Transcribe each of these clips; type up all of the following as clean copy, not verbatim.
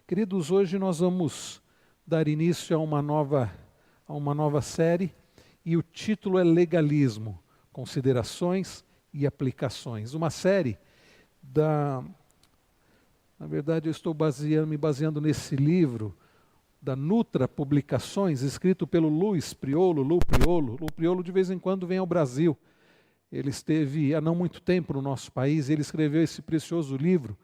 Queridos, hoje nós vamos dar início a uma nova série e o título é Legalismo, Considerações e Aplicações. Uma série na verdade eu estou me baseando nesse livro da Nutra Publicações, escrito pelo Lu Priolo. Lu Priolo de vez em quando vem ao Brasil. Ele esteve há não muito tempo no nosso país, ele escreveu esse precioso livro.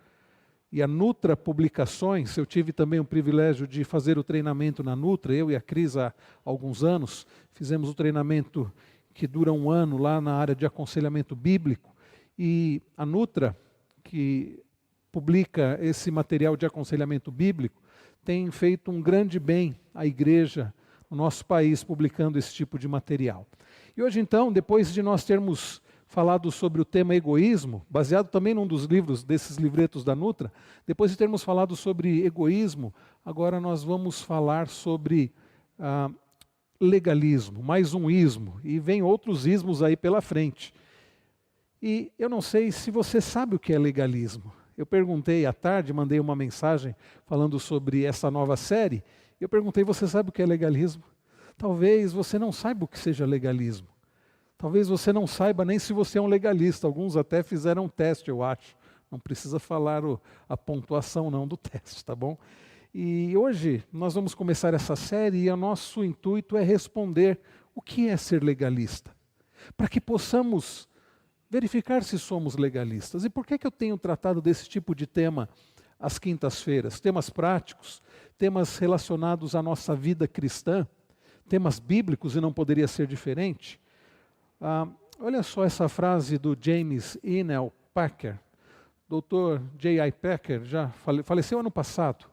E a Nutra Publicações, eu tive também o privilégio de fazer o treinamento na Nutra, eu e a Cris há alguns anos, fizemos o treinamento que dura um ano lá na área de aconselhamento bíblico, e a Nutra, que publica esse material de aconselhamento bíblico, tem feito um grande bem à igreja no nosso país, publicando esse tipo de material. E hoje então, depois de nós termos falado sobre o tema egoísmo, baseado também num dos livros, desses livretos da Nutra, depois de termos falado sobre egoísmo, agora nós vamos falar sobre legalismo, mais um ismo, e vem outros ismos aí pela frente. E eu não sei se você sabe o que é legalismo. Eu perguntei à tarde, mandei uma mensagem falando sobre essa nova série, eu perguntei, você sabe o que é legalismo? Talvez você não saiba o que seja legalismo. Talvez você não saiba nem se você é um legalista. Alguns até fizeram um teste, eu acho. Não precisa falar a pontuação não do teste, tá bom? E hoje nós vamos começar essa série e o nosso intuito é responder o que é ser legalista. Para que possamos verificar se somos legalistas. E por que eu tenho tratado desse tipo de tema às quintas-feiras? Temas práticos, temas relacionados à nossa vida cristã, temas bíblicos e não poderia ser diferente. Olha só essa frase do James Inell Packer. Dr. J.I. Packer já faleceu ano passado.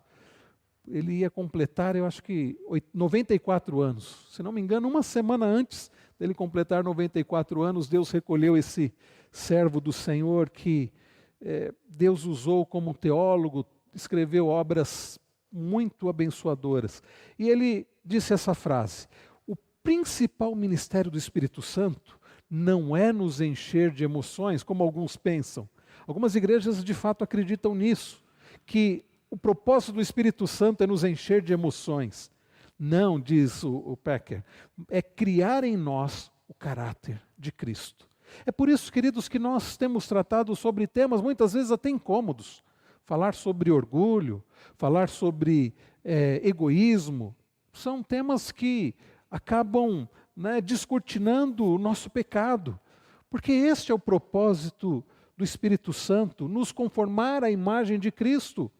Ele ia completar, eu acho que 94 anos. Se não me engano, uma semana antes dele completar 94 anos, Deus recolheu esse servo do Senhor que Deus usou como teólogo, escreveu obras muito abençoadoras. E ele disse essa frase: o principal ministério do Espírito Santo não é nos encher de emoções, como alguns pensam. Algumas igrejas de fato acreditam nisso, que o propósito do Espírito Santo é nos encher de emoções. Não, diz o Packer, é criar em nós o caráter de Cristo. É por isso, queridos, que nós temos tratado sobre temas muitas vezes até incômodos. Falar sobre orgulho, falar sobre egoísmo, são temas que acabam descortinando o nosso pecado, porque este é o propósito do Espírito Santo, nos conformar à imagem de Cristo.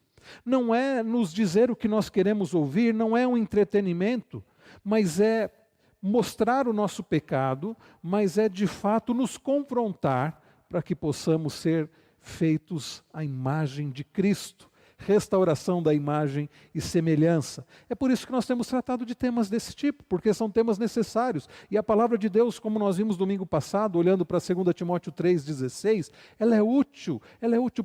Não é nos dizer o que nós queremos ouvir, não é um entretenimento, mas é mostrar o nosso pecado, mas é de fato nos confrontar para que possamos ser feitos à imagem de Cristo. Restauração da imagem e semelhança. É por isso que nós temos tratado de temas desse tipo, porque são temas necessários. E a palavra de Deus, como nós vimos domingo passado, olhando para 2 Timóteo 3,16, ela é útil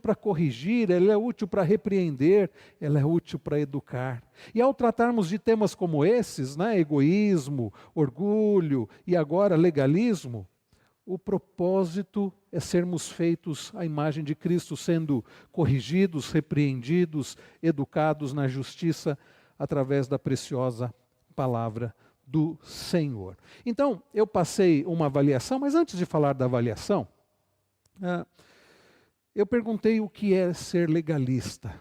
para corrigir, ela é útil para repreender, ela é útil para educar. E ao tratarmos de temas como esses, egoísmo, orgulho e agora legalismo, o propósito é sermos feitos à imagem de Cristo, sendo corrigidos, repreendidos, educados na justiça, através da preciosa palavra do Senhor. Então, eu passei uma avaliação, mas antes de falar da avaliação, eu perguntei o que é ser legalista.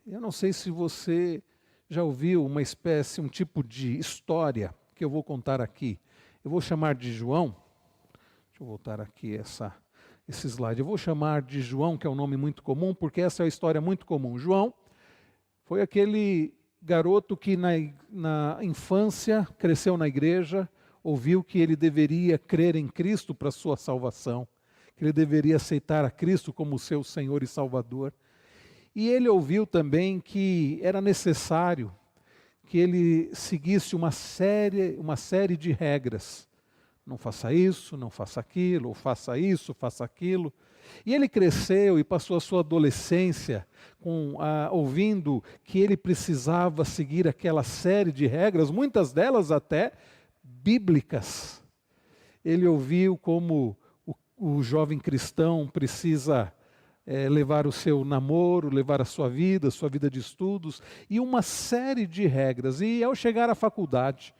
Eu não sei se você já ouviu um tipo de história que eu vou contar aqui. Eu vou chamar de João. Deixa eu voltar aqui esse slide. Eu vou chamar de João, que é um nome muito comum, porque essa é uma história muito comum. João foi aquele garoto que na infância cresceu na igreja, ouviu que ele deveria crer em Cristo para a sua salvação, que ele deveria aceitar a Cristo como seu Senhor e Salvador. E ele ouviu também que era necessário que ele seguisse uma série de regras. Não faça isso, não faça aquilo, ou faça isso, faça aquilo. E ele cresceu e passou a sua adolescência ouvindo que ele precisava seguir aquela série de regras, muitas delas até bíblicas. Ele ouviu como o jovem cristão precisa levar o seu namoro, levar a sua vida de estudos, e uma série de regras. E ao chegar à faculdade,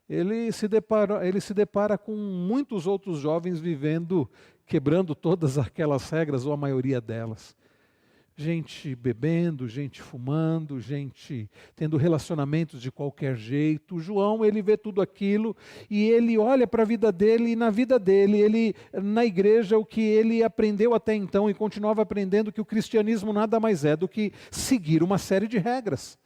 ele se depara com muitos outros jovens vivendo, quebrando todas aquelas regras, ou a maioria delas. Gente bebendo, gente fumando, gente tendo relacionamentos de qualquer jeito. O João, ele vê tudo aquilo e ele olha para a vida dele, e na vida dele, na igreja, o que ele aprendeu até então e continuava aprendendo, que o cristianismo nada mais é do que seguir uma série de regras.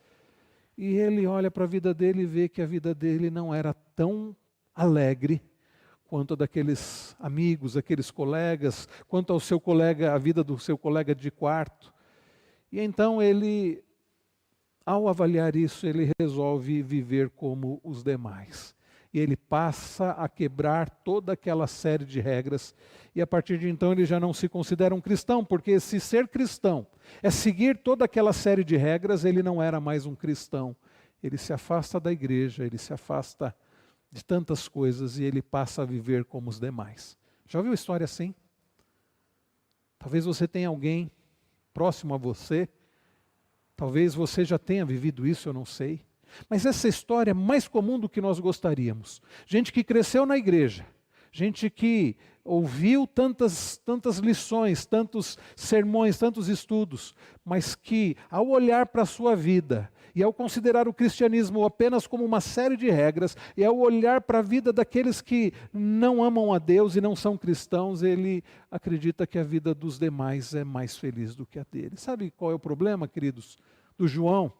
E ele olha para a vida dele e vê que a vida dele não era tão alegre quanto a daqueles amigos, aqueles colegas, quanto ao seu colega, a vida do seu colega de quarto. E então ele, ao avaliar isso, ele resolve viver como os demais. E ele passa a quebrar toda aquela série de regras, e a partir de então ele já não se considera um cristão, porque se ser cristão é seguir toda aquela série de regras, ele não era mais um cristão. Ele se afasta da igreja, ele se afasta de tantas coisas e ele passa a viver como os demais. Já ouviu história assim? Talvez você tenha alguém próximo a você, talvez você já tenha vivido isso, eu não sei. Mas essa história é mais comum do que nós gostaríamos. Gente que cresceu na igreja, gente que ouviu tantas lições, tantos sermões, tantos estudos, mas que ao olhar para a sua vida e ao considerar o cristianismo apenas como uma série de regras, e ao olhar para a vida daqueles que não amam a Deus e não são cristãos, ele acredita que a vida dos demais é mais feliz do que a dele. Sabe qual é o problema, queridos, do João?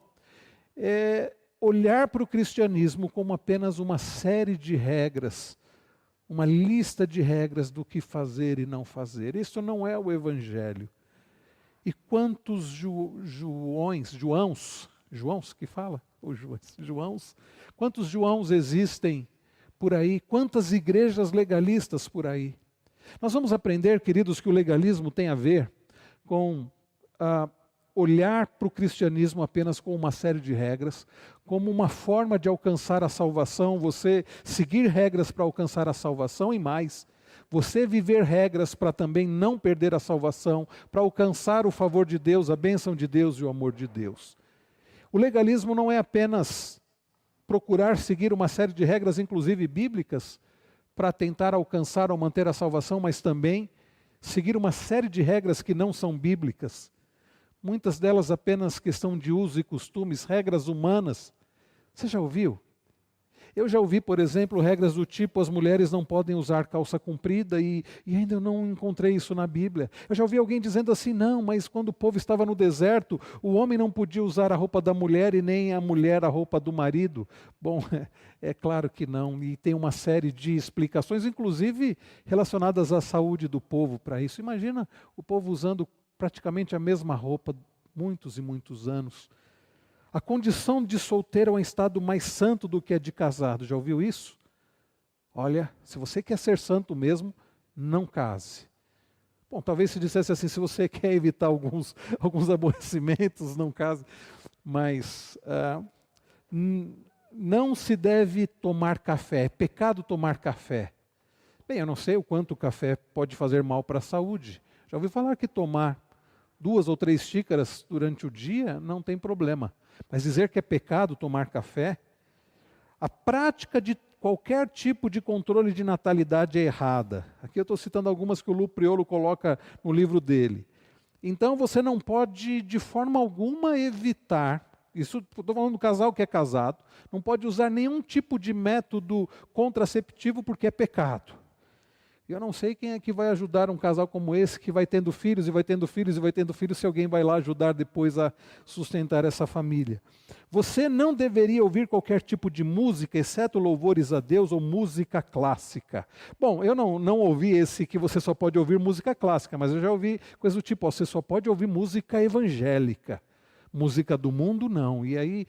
É olhar para o cristianismo como apenas uma série de regras, uma lista de regras do que fazer e não fazer. Isso não é o Evangelho. E quantos Joãos que fala? Ou Joãos? Quantos Joãos existem por aí? Quantas igrejas legalistas por aí? Nós vamos aprender, queridos, que o legalismo tem a ver com olhar para o cristianismo apenas com uma série de regras, como uma forma de alcançar a salvação, você seguir regras para alcançar a salvação e mais, você viver regras para também não perder a salvação, para alcançar o favor de Deus, a bênção de Deus e o amor de Deus. O legalismo não é apenas procurar seguir uma série de regras, inclusive bíblicas, para tentar alcançar ou manter a salvação, mas também seguir uma série de regras que não são bíblicas. Muitas delas apenas questão de uso e costumes, regras humanas. Você já ouviu? Eu já ouvi, por exemplo, regras do tipo: as mulheres não podem usar calça comprida, e ainda eu não encontrei isso na Bíblia. Eu já ouvi alguém dizendo assim: não, mas quando o povo estava no deserto, o homem não podia usar a roupa da mulher e nem a mulher a roupa do marido. Bom, é claro que não, e tem uma série de explicações, inclusive relacionadas à saúde do povo para isso. Imagina o povo usando praticamente a mesma roupa muitos e muitos anos. A condição de solteiro é um estado mais santo do que a de casado. Já ouviu isso? Olha, se você quer ser santo mesmo, não case. Bom, talvez se dissesse assim: se você quer evitar alguns aborrecimentos, não case. Mas não se deve tomar café. É pecado tomar café. Bem, eu não sei o quanto o café pode fazer mal para a saúde. Já ouvi falar que tomar 2 ou 3 xícaras durante o dia não tem problema. Mas dizer que é pecado tomar café, a prática de qualquer tipo de controle de natalidade é errada. Aqui eu estou citando algumas que o Lu Priolo coloca no livro dele. Então você não pode de forma alguma evitar, isso estou falando do casal que é casado, não pode usar nenhum tipo de método contraceptivo porque é pecado. Eu não sei quem é que vai ajudar um casal como esse, que vai tendo filhos, e vai tendo filhos, e vai tendo filhos, se alguém vai lá ajudar depois a sustentar essa família. Você não deveria ouvir qualquer tipo de música, exceto louvores a Deus ou música clássica. Bom, eu não ouvi esse que você só pode ouvir música clássica, mas eu já ouvi coisa do tipo: você só pode ouvir música evangélica. Música do mundo, não. E aí,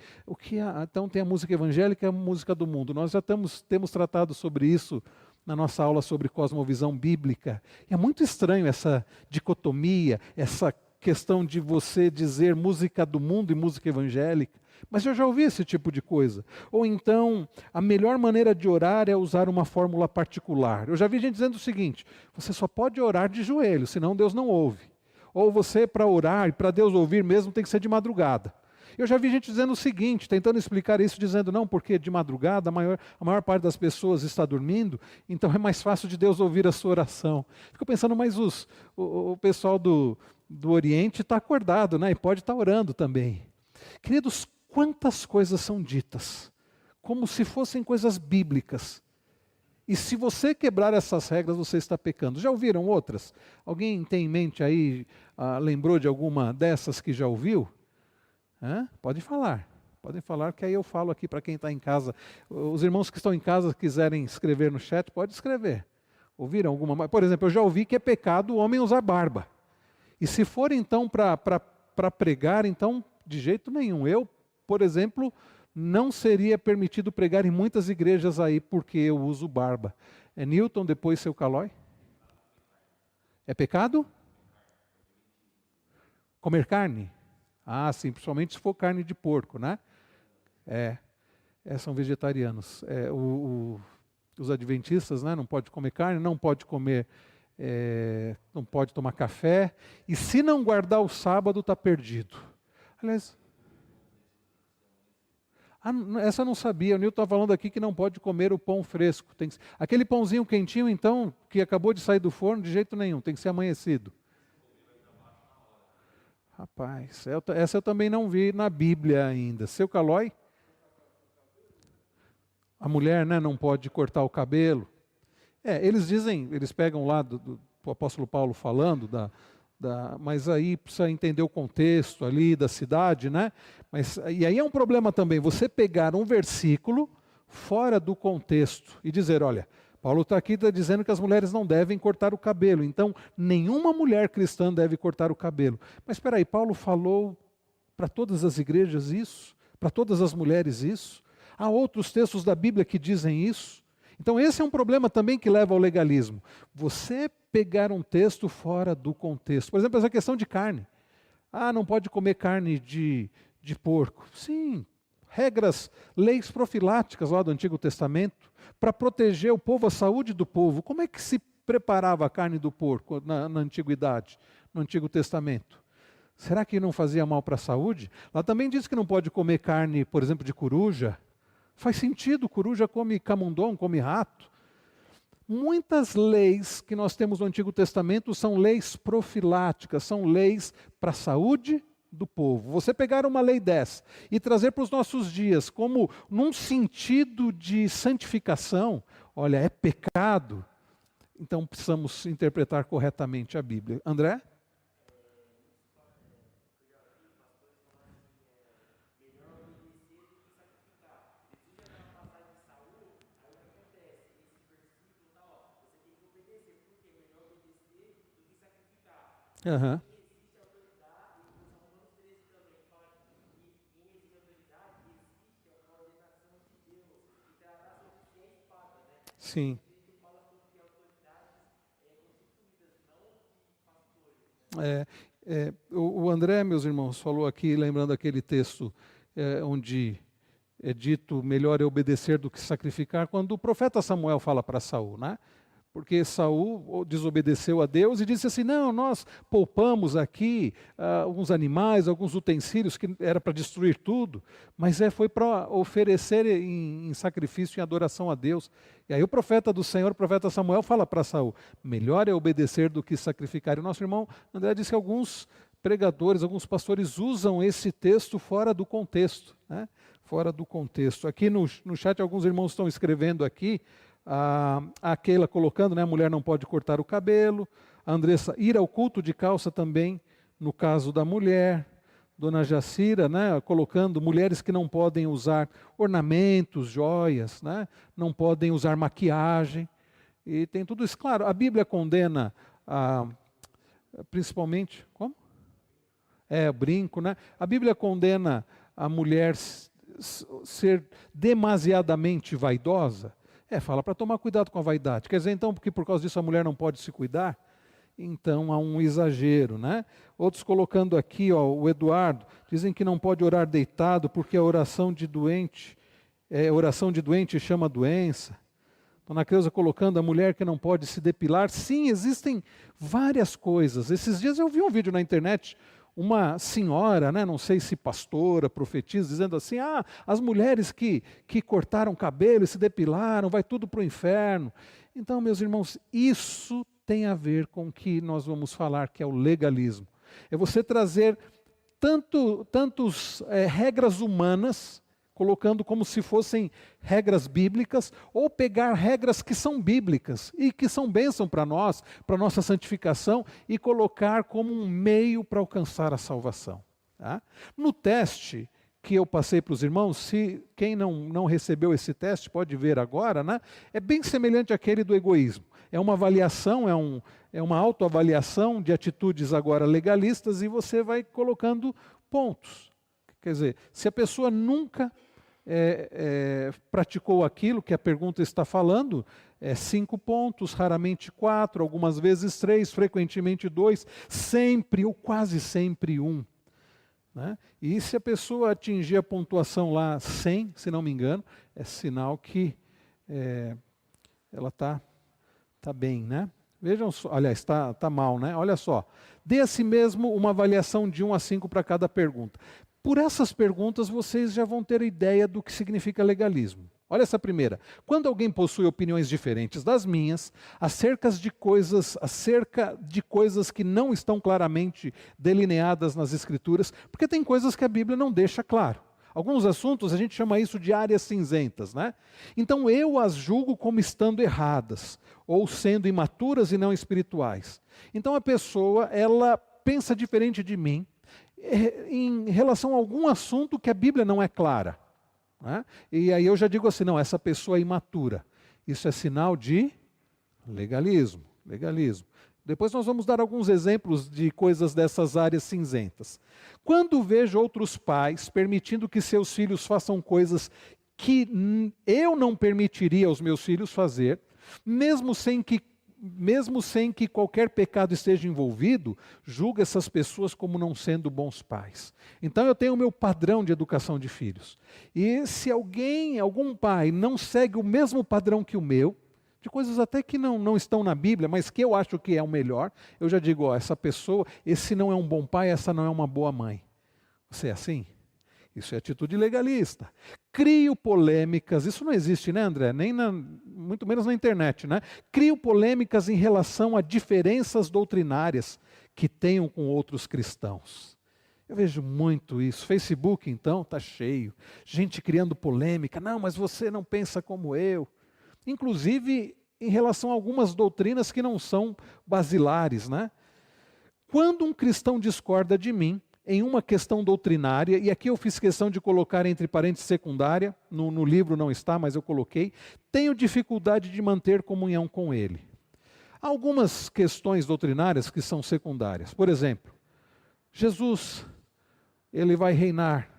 então tem a música evangélica e a música do mundo. Nós já temos tratado sobre isso na nossa aula sobre cosmovisão bíblica. E é muito estranho essa dicotomia, essa questão de você dizer música do mundo e música evangélica. Mas eu já ouvi esse tipo de coisa. Ou então, a melhor maneira de orar é usar uma fórmula particular. Eu já vi gente dizendo o seguinte: você só pode orar de joelho, senão Deus não ouve. ou você para orar e para Deus ouvir mesmo tem que ser de madrugada. Eu já vi gente dizendo o seguinte, tentando explicar isso, dizendo não, porque de madrugada a maior parte das pessoas está dormindo, então é mais fácil de Deus ouvir a sua oração. Fico pensando, mas o pessoal do Oriente está acordado, né? E pode estar orando também. Queridos, quantas coisas são ditas, como se fossem coisas bíblicas. E se você quebrar essas regras, você está pecando. Já ouviram outras? Alguém tem em mente aí, lembrou de alguma dessas que já ouviu? Pode falar. Podem falar que aí eu falo aqui para quem está em casa. Os irmãos que estão em casa quiserem escrever no chat, pode escrever. Ouviram alguma? Por exemplo, eu já ouvi que é pecado o homem usar barba. E se for então para pregar, então de jeito nenhum. Eu, por exemplo, não seria permitido pregar em muitas igrejas aí porque eu uso barba. É Newton, depois seu Calói? É pecado? Comer carne? Ah, sim, principalmente se for carne de porco, né? São vegetarianos. Os adventistas, né, não pode comer carne, não pode comer, não pode tomar café, e se não guardar o sábado, está perdido. Aliás, essa eu não sabia, o Nilton está falando aqui que não pode comer o pão fresco. Aquele pãozinho quentinho, então, que acabou de sair do forno, de jeito nenhum, tem que ser amanhecido. Rapaz, essa eu também não vi na Bíblia ainda. Seu Calói? A mulher, né, não pode cortar o cabelo. Eles dizem, eles pegam lá do apóstolo Paulo falando, mas aí precisa entender o contexto ali da cidade, né? E aí é um problema também, você pegar um versículo fora do contexto e dizer, olha, Paulo está aqui dizendo que as mulheres não devem cortar o cabelo, então nenhuma mulher cristã deve cortar o cabelo. Mas espera aí, Paulo falou para todas as igrejas isso? Para todas as mulheres isso? Há outros textos da Bíblia que dizem isso? Então esse é um problema também que leva ao legalismo. Você pegar um texto fora do contexto. Por exemplo, essa questão de carne. Não pode comer carne de porco. Sim, regras, leis profiláticas lá do Antigo Testamento, para proteger o povo, a saúde do povo. Como é que se preparava a carne do porco na Antiguidade, no Antigo Testamento? Será que não fazia mal para a saúde? Lá também diz que não pode comer carne, por exemplo, de coruja. Faz sentido, coruja come camundongo, come rato. Muitas leis que nós temos no Antigo Testamento são leis profiláticas, são leis para a saúde do povo. Você pegar uma lei dessa e trazer para os nossos dias como num sentido de santificação, olha, é pecado, então precisamos interpretar corretamente a Bíblia. André? Aham. Sim. O André, meus irmãos, falou aqui, lembrando aquele texto onde é dito melhor é obedecer do que sacrificar, quando o profeta Samuel fala para Saul, né? Porque Saul desobedeceu a Deus e disse assim, não, nós poupamos aqui alguns animais, alguns utensílios que era para destruir tudo, mas foi para oferecer em sacrifício e adoração a Deus. E aí o profeta do Senhor, o profeta Samuel, fala para Saul, melhor é obedecer do que sacrificar. E o nosso irmão André disse que alguns pregadores, alguns pastores usam esse texto fora do contexto, né? Fora do contexto. Aqui no chat alguns irmãos estão escrevendo aqui, a Keila colocando, né, a mulher não pode cortar o cabelo, a Andressa, ir ao culto de calça também, no caso da mulher, Dona Jacira, né, colocando mulheres que não podem usar ornamentos, joias, né, não podem usar maquiagem, e tem tudo isso. Claro, a Bíblia condena, principalmente, como? O brinco, né? A Bíblia condena a mulher ser demasiadamente vaidosa. Fala para tomar cuidado com a vaidade. Quer dizer, então, porque por causa disso a mulher não pode se cuidar? Então há um exagero, né? Outros colocando aqui, o Eduardo, dizem que não pode orar deitado porque a oração de doente chama doença. Dona Creuza colocando a mulher que não pode se depilar. Sim, existem várias coisas. Esses dias eu vi um vídeo na internet, uma senhora, né, não sei se pastora, profetisa, dizendo assim, as mulheres que cortaram cabelo e se depilaram, vai tudo para o inferno. Então, meus irmãos, isso tem a ver com o que nós vamos falar, que é o legalismo. É você trazer tantos regras humanas, colocando como se fossem regras bíblicas, ou pegar regras que são bíblicas e que são bênção para nós, para nossa santificação, e colocar como um meio para alcançar a salvação. Tá? No teste que eu passei para os irmãos, se quem não recebeu esse teste pode ver agora, né? É bem semelhante àquele do egoísmo. É uma avaliação, é uma autoavaliação de atitudes agora legalistas, e você vai colocando pontos. Quer dizer, se a pessoa nunca praticou aquilo que a pergunta está falando, 5 pontos, raramente 4, algumas vezes 3, frequentemente 2, sempre ou quase sempre 1. Né? E se a pessoa atingir a pontuação lá 100, se não me engano, é sinal que ela está bem, né? Vejam só, aliás, está mal, né? Olha só, dê a si mesmo uma avaliação de 1 a 5 para cada pergunta. Por essas perguntas, vocês já vão ter ideia do que significa legalismo. Olha essa primeira. Quando alguém possui opiniões diferentes das minhas, acerca de coisas que não estão claramente delineadas nas Escrituras, porque tem coisas que a Bíblia não deixa claro. Alguns assuntos a gente chama isso de áreas cinzentas, né? Então eu as julgo como estando erradas, ou sendo imaturas e não espirituais. Então a pessoa, ela pensa diferente de mim, em relação a algum assunto que a Bíblia não é clara. Né? E aí eu já digo assim, não, essa pessoa é imatura. Isso é sinal de legalismo. Depois nós vamos dar alguns exemplos de coisas dessas áreas cinzentas. Quando vejo outros pais permitindo que seus filhos façam coisas que eu não permitiria aos meus filhos fazer, mesmo sem que qualquer pecado esteja envolvido, julgo essas pessoas como não sendo bons pais. Então eu tenho o meu padrão de educação de filhos. E se algum pai não segue o mesmo padrão que o meu, de coisas até que não estão na Bíblia, mas que eu acho que é o melhor, eu já digo, essa pessoa, esse não é um bom pai, essa não é uma boa mãe. Você é assim? Isso é atitude legalista. Crio polêmicas, isso não existe, né, André? Muito menos na internet, né? Crio polêmicas em relação a diferenças doutrinárias que tenham com outros cristãos. Eu vejo muito isso. Facebook, então, está cheio. Gente criando polêmica. Não, mas você não pensa como eu. Inclusive, em relação a algumas doutrinas que não são basilares, né? Quando um cristão discorda de mim, em uma questão doutrinária, e aqui eu fiz questão de colocar entre parênteses secundária, no livro não está, mas eu coloquei, tenho dificuldade de manter comunhão com ele. Há algumas questões doutrinárias que são secundárias. Por exemplo, Jesus, ele vai reinar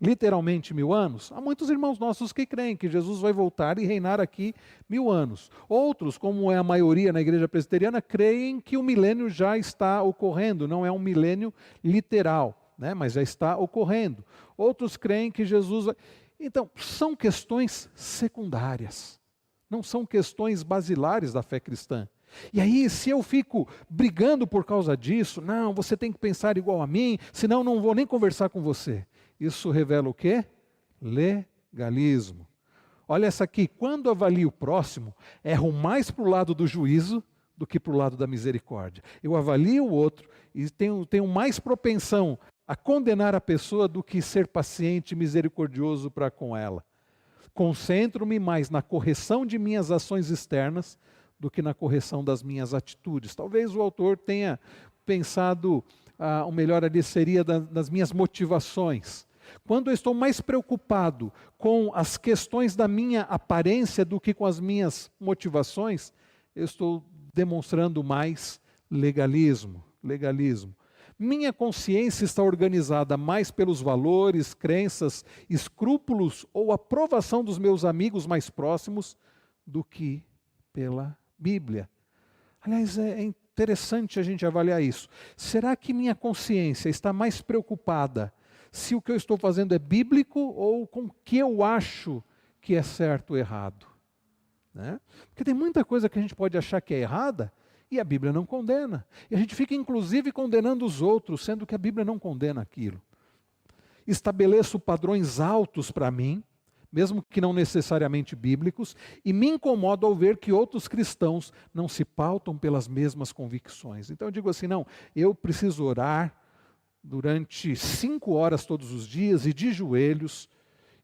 literalmente 1000 anos. Há muitos irmãos nossos que creem que Jesus vai voltar e reinar aqui 1000 anos. Outros, como é a maioria na igreja presbiteriana, creem que o milênio já está ocorrendo, não é um milênio literal, né, mas já está ocorrendo. Outros creem que Jesus vai... Então, são questões secundárias, não são questões basilares da fé cristã. E aí, se eu fico brigando por causa disso, não, você tem que pensar igual a mim, senão não vou nem conversar com você. Isso revela o quê? Legalismo. Olha essa aqui, quando avalio o próximo, erro mais para o lado do juízo do que para o lado da misericórdia. Eu avalio o outro e tenho mais propensão a condenar a pessoa do que ser paciente e misericordioso para com ela. Concentro-me mais na correção de minhas ações externas do que na correção das minhas atitudes. Talvez o autor tenha pensado, o melhor ali seria das minhas motivações. Quando eu estou mais preocupado com as questões da minha aparência do que com as minhas motivações, eu estou demonstrando mais legalismo. Minha consciência está organizada mais pelos valores, crenças, escrúpulos ou aprovação dos meus amigos mais próximos do que pela Bíblia. Aliás, é interessante a gente avaliar isso. Será que minha consciência está mais preocupada se o que eu estou fazendo é bíblico ou com o que eu acho que é certo ou errado? né? Porque tem muita coisa que a gente pode achar que é errada e a Bíblia não condena. E a gente fica inclusive condenando os outros, sendo que a Bíblia não condena aquilo. Estabeleço padrões altos para mim, mesmo que não necessariamente bíblicos, e me incomodo ao ver que outros cristãos não se pautam pelas mesmas convicções. Então eu digo assim, não, eu preciso orar durante 5 horas todos os dias e de joelhos,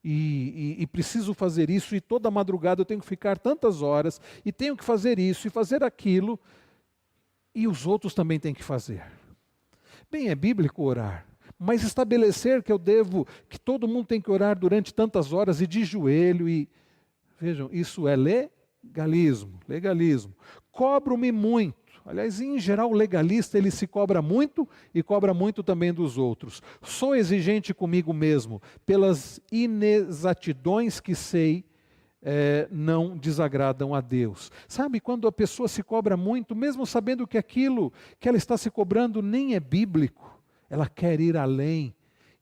e preciso fazer isso, e toda madrugada eu tenho que ficar tantas horas, e tenho que fazer isso e fazer aquilo, e os outros também têm que fazer. Bem, é bíblico orar, mas estabelecer que todo mundo tem que orar durante tantas horas e de joelho, e vejam, isso é legalismo. Cobro-me muito. Aliás, em geral, o legalista ele se cobra muito e cobra muito também dos outros. Sou exigente comigo mesmo pelas inexatidões que sei não desagradam a Deus. Sabe, quando a pessoa se cobra muito, mesmo sabendo que aquilo que ela está se cobrando nem é bíblico, ela quer ir além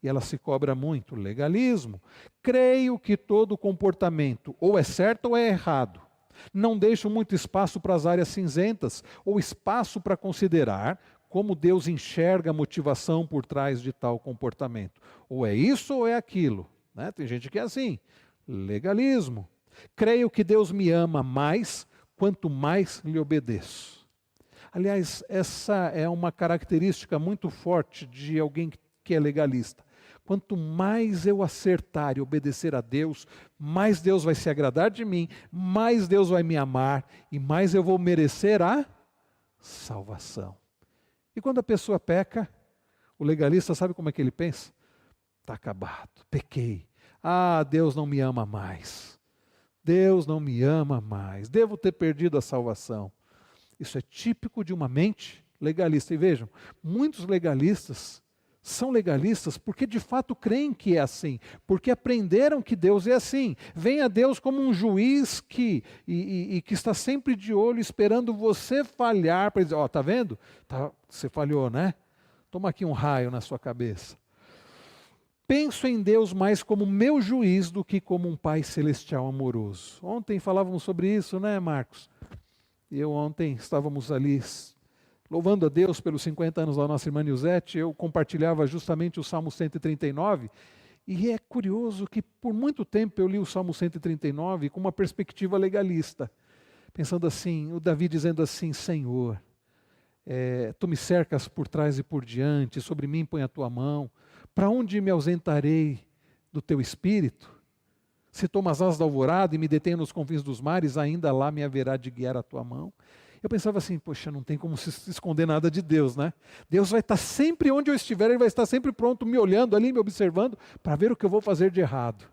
e ela se cobra muito. Legalismo. Creio que todo comportamento ou é certo ou é errado. Não deixo muito espaço para as áreas cinzentas, ou espaço para considerar como Deus enxerga a motivação por trás de tal comportamento. Ou é isso ou é aquilo, né? Tem gente que é assim, legalismo. Creio que Deus me ama mais, quanto mais lhe obedeço. Aliás, essa é uma característica muito forte de alguém que é legalista. Quanto mais eu acertar e obedecer a Deus, mais Deus vai se agradar de mim, mais Deus vai me amar e mais eu vou merecer a salvação. E quando a pessoa peca, o legalista sabe como é que ele pensa? Está acabado, pequei. Ah, Deus não me ama mais. Deus não me ama mais. Devo ter perdido a salvação. Isso é típico de uma mente legalista. E vejam, muitos legalistas são legalistas porque de fato creem que é assim, porque aprenderam que Deus é assim. Vem a Deus como um juiz que está sempre de olho, esperando você falhar, para dizer, ó, tá vendo? Você falhou, né? Toma aqui um raio na sua cabeça. Penso em Deus mais como meu juiz do que como um Pai celestial amoroso. Ontem falávamos sobre isso, né, Marcos? Ontem estávamos ali louvando a Deus pelos 50 anos da nossa irmã Nilzete, eu compartilhava justamente o Salmo 139, e é curioso que por muito tempo eu li o Salmo 139 com uma perspectiva legalista, pensando assim, o Davi dizendo assim, Senhor, Tu me cercas por trás e por diante, sobre mim põe a Tua mão, para onde me ausentarei do Teu Espírito? Se tomas as asas da alvorada e me detém nos confins dos mares, ainda lá me haverá de guiar a Tua mão. Eu pensava assim, poxa, não tem como se esconder nada de Deus, né? Deus vai estar sempre onde eu estiver, Ele vai estar sempre pronto, me olhando ali, me observando, para ver o que eu vou fazer de errado.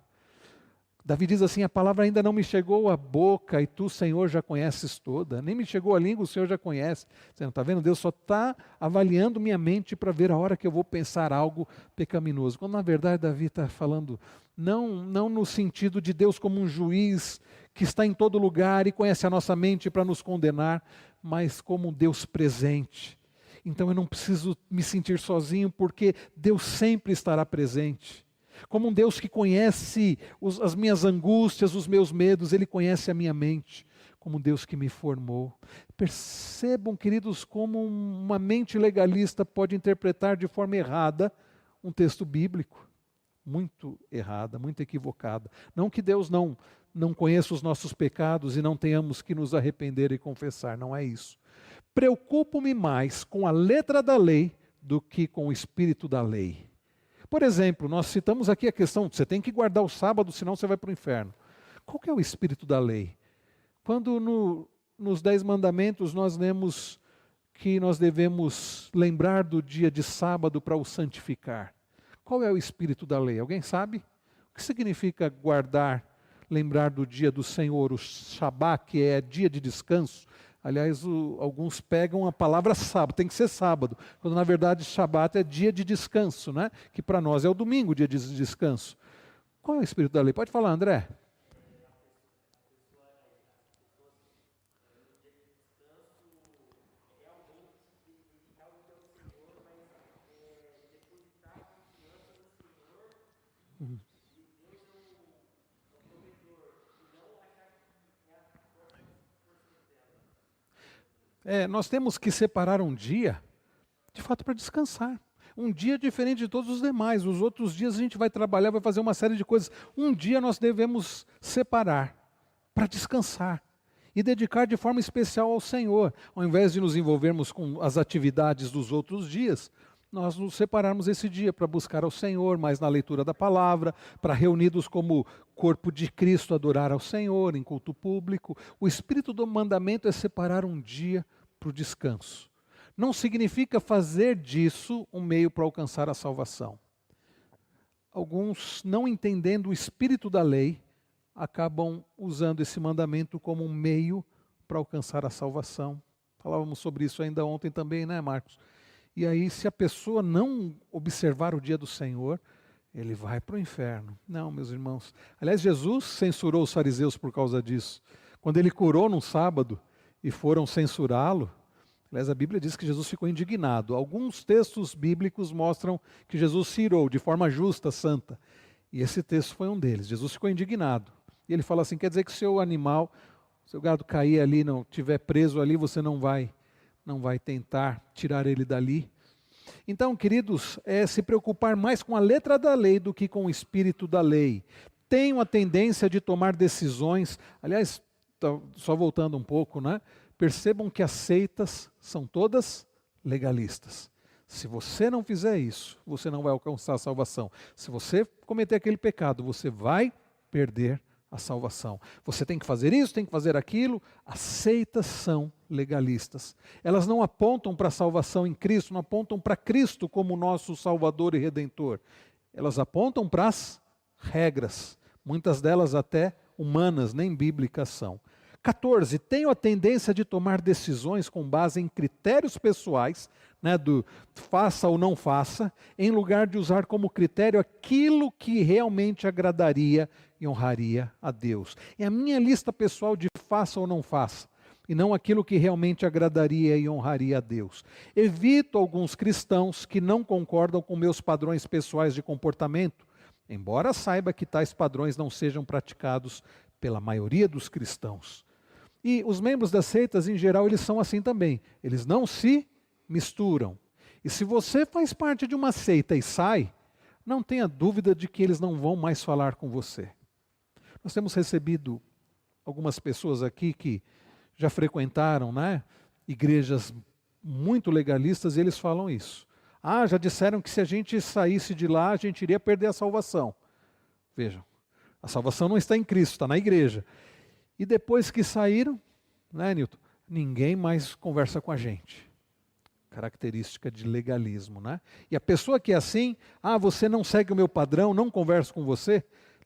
Davi diz assim, a palavra ainda não me chegou à boca, e Tu, Senhor, já conheces toda. Nem me chegou à língua, o Senhor já conhece. Você não está vendo? Deus só está avaliando minha mente para ver a hora que eu vou pensar algo pecaminoso. Quando na verdade Davi está falando, não no sentido de Deus como um juiz que está em todo lugar e conhece a nossa mente para nos condenar, mas como um Deus presente. Então eu não preciso me sentir sozinho, porque Deus sempre estará presente. Como um Deus que conhece as minhas angústias, os meus medos, Ele conhece a minha mente, como um Deus que me formou. Percebam, queridos, como uma mente legalista pode interpretar de forma errada um texto bíblico. Muito errada, muito equivocada. Não que Deus não conheça os nossos pecados e não tenhamos que nos arrepender e confessar, não é isso. Preocupo-me mais com a letra da lei do que com o espírito da lei. Por exemplo, nós citamos aqui a questão, você tem que guardar o sábado, senão você vai para o inferno. Qual que é o espírito da lei? Quando nos 10 mandamentos nós lemos que nós devemos lembrar do dia de sábado para o santificar. Qual é o espírito da lei? Alguém sabe? O que significa guardar, lembrar do dia do Senhor, o Shabá, que é dia de descanso? Aliás, alguns pegam a palavra sábado, tem que ser sábado, quando na verdade Shabat é dia de descanso, né? Que para nós é o domingo, dia de descanso. Qual é o espírito da lei? Pode falar, André. Nós temos que separar um dia, de fato, para descansar. Um dia diferente de todos os demais. Os outros dias a gente vai trabalhar, vai fazer uma série de coisas. Um dia nós devemos separar para descansar e dedicar de forma especial ao Senhor. Ao invés de nos envolvermos com as atividades dos outros dias, nós nos separarmos esse dia para buscar ao Senhor, mais na leitura da palavra, para reunidos como corpo de Cristo adorar ao Senhor em culto público. O espírito do mandamento é separar um dia para o descanso. Não significa fazer disso um meio para alcançar a salvação. Alguns, não entendendo o espírito da lei, acabam usando esse mandamento como um meio para alcançar a salvação. Falávamos sobre isso ainda ontem também, né, Marcos? E aí, se a pessoa não observar o dia do Senhor, ele vai para o inferno. Não, meus irmãos. Aliás, Jesus censurou os fariseus por causa disso. Quando ele curou num sábado e foram censurá-lo, aliás, a Bíblia diz que Jesus ficou indignado. Alguns textos bíblicos mostram que Jesus se irou de forma justa, santa. E esse texto foi um deles. Jesus ficou indignado. E ele fala assim, quer dizer que se o seu animal, seu gado cair ali, não estiver preso ali, você não vai tentar tirar ele dali. Então, queridos, é se preocupar mais com a letra da lei do que com o espírito da lei. Tenho a tendência de tomar decisões, aliás, só voltando um pouco, né? Percebam que as seitas são todas legalistas. Se você não fizer isso, você não vai alcançar a salvação. Se você cometer aquele pecado, você vai perder a salvação. Você tem que fazer isso, tem que fazer aquilo. As seitas são legalistas. Elas não apontam para a salvação em Cristo, não apontam para Cristo como nosso Salvador e Redentor. Elas apontam para as regras, muitas delas até humanas, nem bíblicas são. 14, tenho a tendência de tomar decisões com base em critérios pessoais, né, do faça ou não faça, em lugar de usar como critério aquilo que realmente agradaria e honraria a Deus. É a minha lista pessoal de faça ou não faça, e não aquilo que realmente agradaria e honraria a Deus. Evito alguns cristãos que não concordam com meus padrões pessoais de comportamento, embora saiba que tais padrões não sejam praticados pela maioria dos cristãos. E os membros das seitas, em geral, eles são assim também. Eles não se misturam. E se você faz parte de uma seita e sai, não tenha dúvida de que eles não vão mais falar com você. Nós temos recebido algumas pessoas aqui que já frequentaram, né, igrejas muito legalistas, e eles falam isso. Já disseram que se a gente saísse de lá, a gente iria perder a salvação. Vejam, a salvação não está em Cristo, está na igreja. E depois que saíram, né, Nilton, ninguém mais conversa com a gente. Característica de legalismo, né? E a pessoa que é assim, você não segue o meu padrão, não converso com você,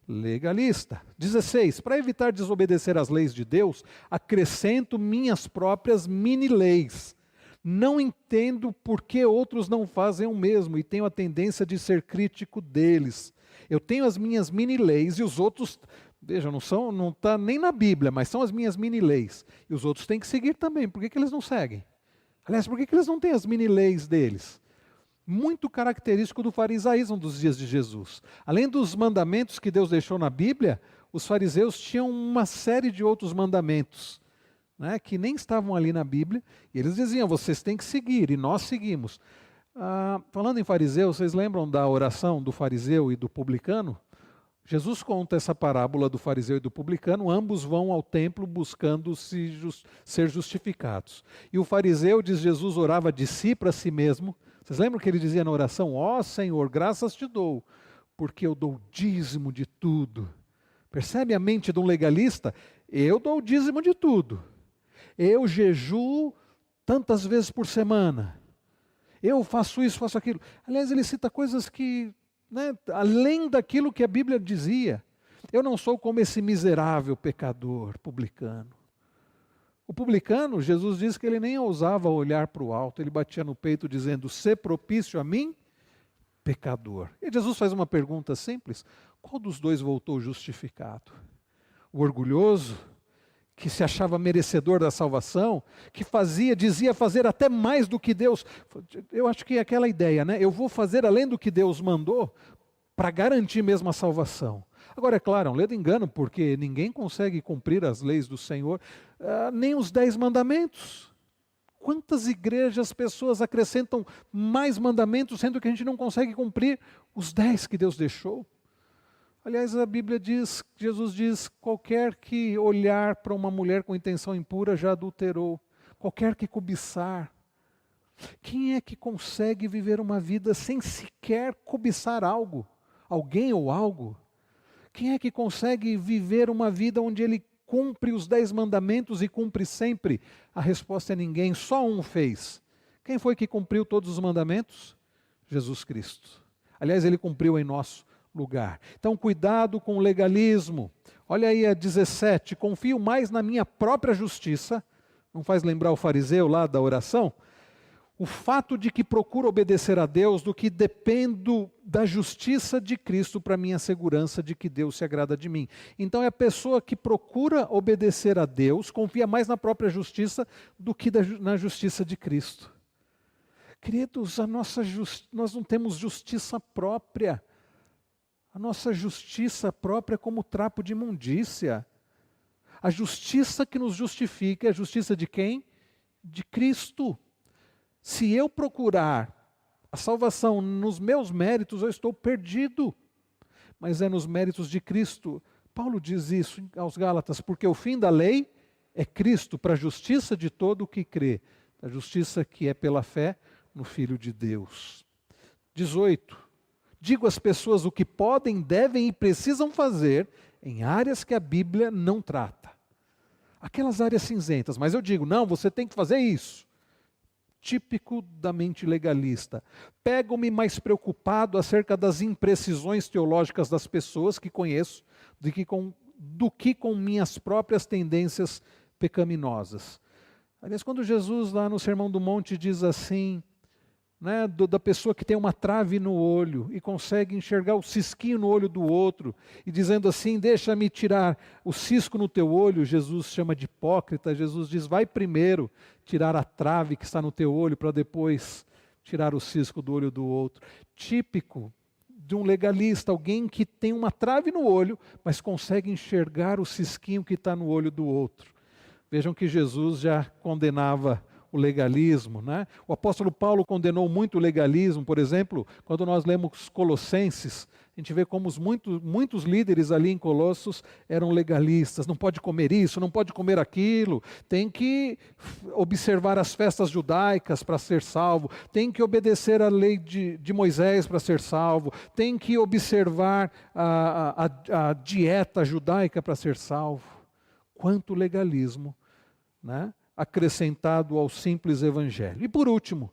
legalista. 16, para evitar desobedecer às leis de Deus, acrescento minhas próprias mini-leis. Não entendo por que outros não fazem o mesmo e tenho a tendência de ser crítico deles. Eu tenho as minhas mini-leis e os outros... Veja, não está nem na Bíblia, mas são as minhas mini-leis. E os outros têm que seguir também. Por que eles não seguem? Aliás, por que eles não têm as mini-leis deles? Muito característico do farisaísmo dos dias de Jesus. Além dos mandamentos que Deus deixou na Bíblia, os fariseus tinham uma série de outros mandamentos, né, que nem estavam ali na Bíblia. E eles diziam, vocês têm que seguir, e nós seguimos. Falando em fariseu, vocês lembram da oração do fariseu e do publicano? Jesus conta essa parábola do fariseu e do publicano, ambos vão ao templo buscando ser justificados. E o fariseu, diz Jesus, orava de si para si mesmo. Vocês lembram que ele dizia na oração, Senhor, graças te dou, porque eu dou dízimo de tudo. Percebe a mente de um legalista? Eu dou o dízimo de tudo. Eu jejuo tantas vezes por semana. Eu faço isso, faço aquilo. Aliás, ele cita coisas que... além daquilo que a Bíblia dizia, eu não sou como esse miserável pecador, publicano. O publicano, Jesus diz que ele nem ousava olhar para o alto, ele batia no peito dizendo, sê propício a mim, pecador. E Jesus faz uma pergunta simples, qual dos dois voltou justificado? O orgulhoso, que se achava merecedor da salvação, que dizia fazer até mais do que Deus. Eu acho que é aquela ideia, né? Eu vou fazer além do que Deus mandou para garantir mesmo a salvação. Agora, é claro, é um ledo engano, porque ninguém consegue cumprir as leis do Senhor, nem os 10 mandamentos. quantas igrejas, pessoas acrescentam mais mandamentos, sendo que a gente não consegue cumprir os 10 que Deus deixou. Aliás, a Bíblia diz, Jesus diz, qualquer que olhar para uma mulher com intenção impura já adulterou. Qualquer que cobiçar. Quem é que consegue viver uma vida sem sequer cobiçar algo? Alguém ou algo? Quem é que consegue viver uma vida onde ele cumpre os 10 mandamentos e cumpre sempre? A resposta é ninguém, só um fez. Quem foi que cumpriu todos os mandamentos? Jesus Cristo. Aliás, ele cumpriu em nosso lugar. Então, cuidado com o legalismo. Olha aí a 17, confio mais na minha própria justiça. Não faz lembrar o fariseu lá da oração? O fato de que procuro obedecer a Deus do que dependo da justiça de Cristo para minha segurança de que Deus se agrada de mim. Então é a pessoa que procura obedecer a Deus, confia mais na própria justiça do que na justiça de Cristo. Queridos, nós não temos justiça própria. A nossa justiça própria é como trapo de imundícia. A justiça que nos justifica é a justiça de quem? De Cristo. Se eu procurar a salvação nos meus méritos, eu estou perdido. Mas é nos méritos de Cristo. Paulo diz isso aos Gálatas, porque o fim da lei é Cristo, para a justiça de todo o que crê. A justiça que é pela fé no Filho de Deus. 18. Digo às pessoas o que podem, devem e precisam fazer em áreas que a Bíblia não trata. Aquelas áreas cinzentas, mas eu digo, não, você tem que fazer isso. Típico da mente legalista. Pego-me mais preocupado acerca das imprecisões teológicas das pessoas que conheço do que com minhas próprias tendências pecaminosas. Aliás, quando Jesus lá no Sermão do Monte diz assim, né, da pessoa que tem uma trave no olho e consegue enxergar o cisquinho no olho do outro, e dizendo assim, deixa-me tirar o cisco no teu olho, Jesus chama de hipócrita. Jesus diz, vai primeiro tirar a trave que está no teu olho, para depois tirar o cisco do olho do outro. Típico de um legalista, alguém que tem uma trave no olho, mas consegue enxergar o cisquinho que está no olho do outro. Vejam que Jesus já condenava o legalismo, né? O apóstolo Paulo condenou muito o legalismo, por exemplo, quando nós lemos Colossenses, a gente vê como muitos líderes ali em Colossos eram legalistas, não pode comer isso, não pode comer aquilo, tem que observar as festas judaicas para ser salvo, tem que obedecer à lei de Moisés para ser salvo, tem que observar a dieta judaica para ser salvo. Quanto legalismo, né? Acrescentado ao simples evangelho. E por último,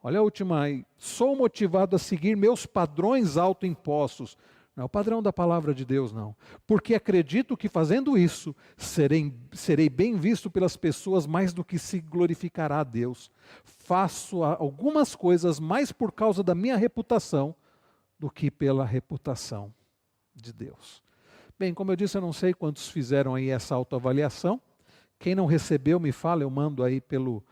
olha a última aí, sou motivado a seguir meus padrões autoimpostos. Não é o padrão da palavra de Deus, não. Porque acredito que fazendo isso, serei bem visto pelas pessoas mais do que se glorificará a Deus. Faço algumas coisas mais por causa da minha reputação do que pela reputação de Deus. Bem, como eu disse, eu não sei quantos fizeram aí essa autoavaliação. Quem não recebeu, me fala, eu mando aí pelo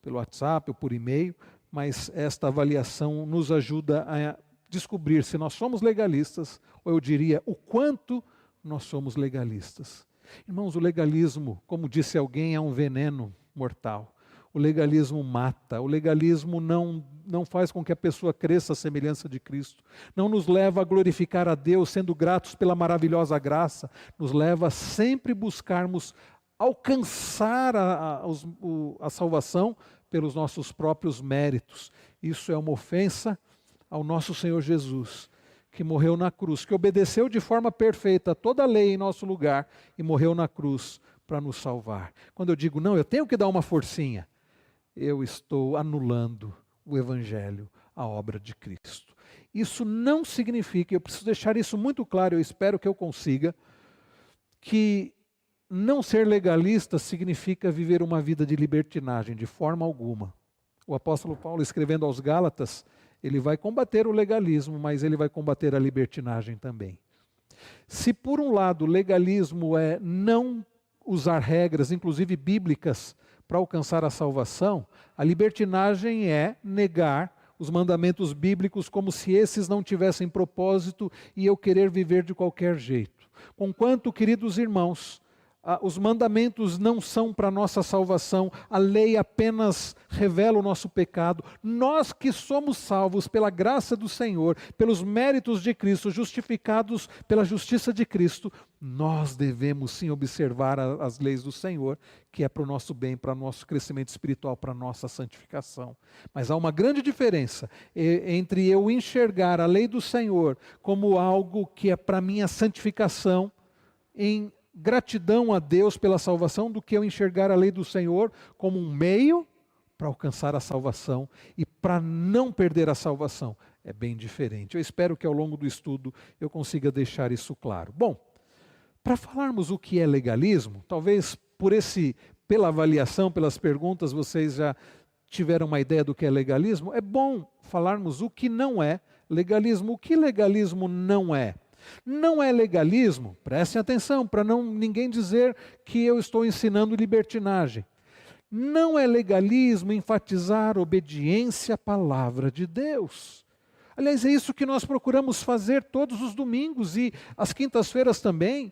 WhatsApp ou por e-mail, mas esta avaliação nos ajuda a descobrir se nós somos legalistas, ou eu diria, o quanto nós somos legalistas. Irmãos, o legalismo, como disse alguém, é um veneno mortal. O legalismo mata, o legalismo não faz com que a pessoa cresça à semelhança de Cristo, não nos leva a glorificar a Deus, sendo gratos pela maravilhosa graça, nos leva a sempre buscarmos alcançar a salvação pelos nossos próprios méritos. Isso é uma ofensa ao nosso Senhor Jesus, que morreu na cruz, que obedeceu de forma perfeita toda a lei em nosso lugar e morreu na cruz para nos salvar. Quando eu digo, não, eu tenho que dar uma forcinha, eu estou anulando o Evangelho, a obra de Cristo. Isso não significa, eu preciso deixar isso muito claro, eu espero que eu consiga, que não ser legalista significa viver uma vida de libertinagem, de forma alguma. O apóstolo Paulo, escrevendo aos Gálatas, ele vai combater o legalismo, mas ele vai combater a libertinagem também. Se por um lado o legalismo é não usar regras, inclusive bíblicas, para alcançar a salvação, a libertinagem é negar os mandamentos bíblicos como se esses não tivessem propósito e eu querer viver de qualquer jeito. Conquanto, queridos irmãos, Os mandamentos não são para nossa salvação, a lei apenas revela o nosso pecado. Nós que somos salvos pela graça do Senhor, pelos méritos de Cristo, justificados pela justiça de Cristo, nós devemos sim observar as leis do Senhor, que é para o nosso bem, para o nosso crescimento espiritual, para a nossa santificação. Mas há uma grande diferença entre eu enxergar a lei do Senhor como algo que é para minha santificação, em gratidão a Deus pela salvação, do que eu enxergar a lei do Senhor como um meio para alcançar a salvação e para não perder a salvação. É bem diferente. Eu espero que ao longo do estudo eu consiga deixar isso claro. Bom, para falarmos o que é legalismo, talvez pela avaliação, pelas perguntas, vocês já tiveram uma ideia do que é legalismo. É bom falarmos o que não é legalismo. O que legalismo não é? Não é legalismo, prestem atenção, para ninguém dizer que eu estou ensinando libertinagem. Não é legalismo enfatizar obediência à palavra de Deus. Aliás, é isso que nós procuramos fazer todos os domingos e às quintas-feiras também.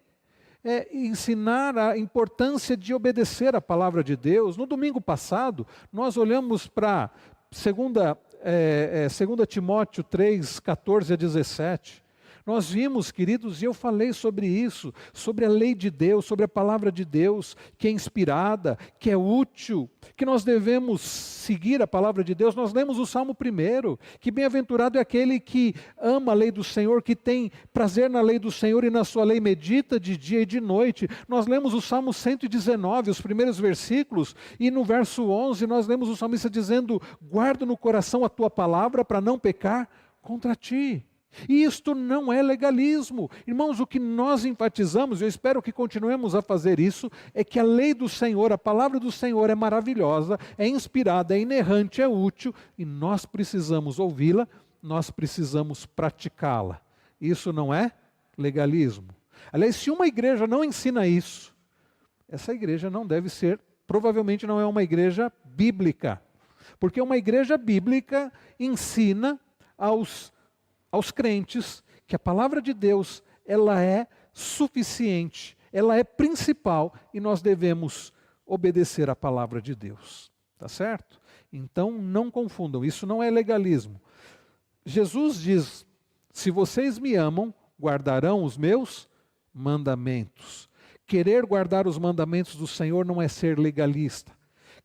É ensinar a importância de obedecer à palavra de Deus. No domingo passado, nós olhamos para 2 Timóteo 3, 14 a 17. Nós vimos, queridos, e eu falei sobre isso, sobre a lei de Deus, sobre a palavra de Deus, que é inspirada, que é útil, que nós devemos seguir a palavra de Deus. Nós lemos o Salmo 1, que bem-aventurado é aquele que ama a lei do Senhor, que tem prazer na lei do Senhor e na sua lei medita de dia e de noite. Nós lemos o Salmo 119, os primeiros versículos, e no verso 11 nós lemos o salmista dizendo: guarda no coração a tua palavra para não pecar contra ti. E isto não é legalismo. Irmãos, o que nós enfatizamos, eu espero que continuemos a fazer isso, é que a lei do Senhor, a palavra do Senhor é maravilhosa, é inspirada, é inerrante, é útil, e nós precisamos ouvi-la, nós precisamos praticá-la. Isso não é legalismo. Aliás, se uma igreja não ensina isso, essa igreja não deve ser, provavelmente não é uma igreja bíblica. Porque uma igreja bíblica ensina aos crentes que a palavra de Deus, ela é suficiente, ela é principal e nós devemos obedecer à palavra de Deus. Tá certo? Então não confundam, isso não é legalismo. Jesus diz: se vocês me amam, guardarão os meus mandamentos. Querer guardar os mandamentos do Senhor não é ser legalista.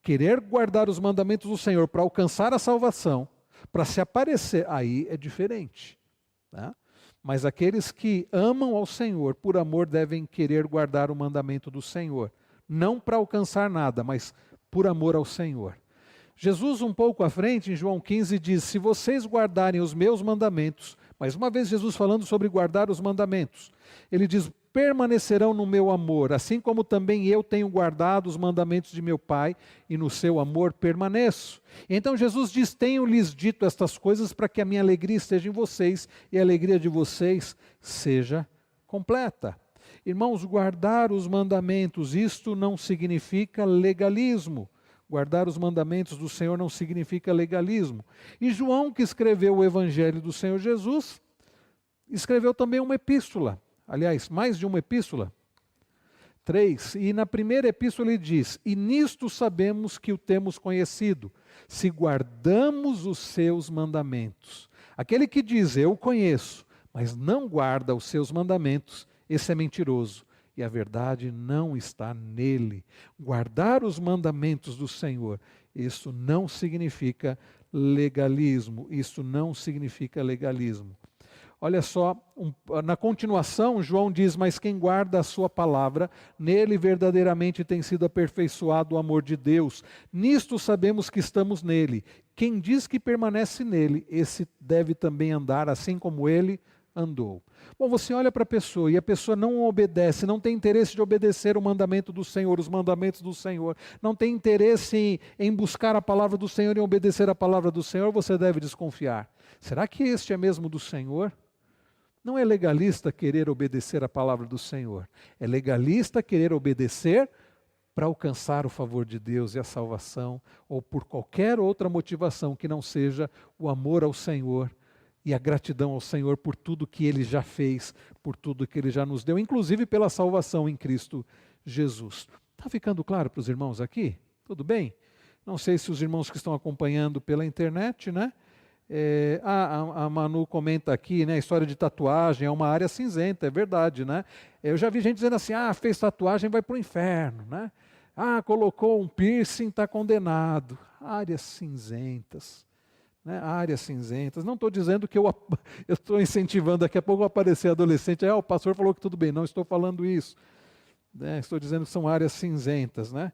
Querer guardar os mandamentos do Senhor para alcançar a salvação, para se aparecer, aí é diferente. Tá? Mas aqueles que amam ao Senhor, por amor, devem querer guardar o mandamento do Senhor. Não para alcançar nada, mas por amor ao Senhor. Jesus, um pouco à frente, em João 15, diz: se vocês guardarem os meus mandamentos, mais uma vez Jesus falando sobre guardar os mandamentos, ele diz: permanecerão no meu amor, assim como também eu tenho guardado os mandamentos de meu Pai, e no seu amor permaneço. Então Jesus diz: tenho-lhes dito estas coisas para que a minha alegria esteja em vocês, e a alegria de vocês seja completa. Irmãos, guardar os mandamentos, isto não significa legalismo. Guardar os mandamentos do Senhor não significa legalismo. E João, que escreveu o Evangelho do Senhor Jesus, escreveu também uma epístola. Aliás, mais de uma epístola. 3. E na primeira epístola ele diz: e nisto sabemos que o temos conhecido, se guardamos os seus mandamentos. Aquele que diz: eu o conheço, mas não guarda os seus mandamentos, esse é mentiroso, e a verdade não está nele. Guardar os mandamentos do Senhor, isso não significa legalismo, isso não significa legalismo. Olha só, na continuação, João diz: mas quem guarda a sua palavra, nele verdadeiramente tem sido aperfeiçoado o amor de Deus. Nisto sabemos que estamos nele. Quem diz que permanece nele, esse deve também andar assim como ele andou. Bom, você olha para a pessoa e a pessoa não obedece, não tem interesse de obedecer o mandamento do Senhor, os mandamentos do Senhor, não tem interesse em buscar a palavra do Senhor e obedecer a palavra do Senhor, você deve desconfiar. Será que este é mesmo do Senhor? Não é legalista querer obedecer a palavra do Senhor, é legalista querer obedecer para alcançar o favor de Deus e a salvação, ou por qualquer outra motivação que não seja o amor ao Senhor e a gratidão ao Senhor por tudo que Ele já fez, por tudo que Ele já nos deu, inclusive pela salvação em Cristo Jesus. Está ficando claro para os irmãos aqui? Tudo bem? Não sei se os irmãos que estão acompanhando pela internet, né? A Manu comenta aqui, né? A história de tatuagem é uma área cinzenta, é verdade, né? Eu já vi gente dizendo assim, fez tatuagem, vai para o inferno, né? Colocou um piercing, está condenado. Áreas cinzentas. Né, áreas cinzentas. Não estou dizendo que eu estou incentivando, daqui a pouco vai aparecer adolescente, o pastor falou que tudo bem, não estou falando isso. Né, estou dizendo que são áreas cinzentas. Né?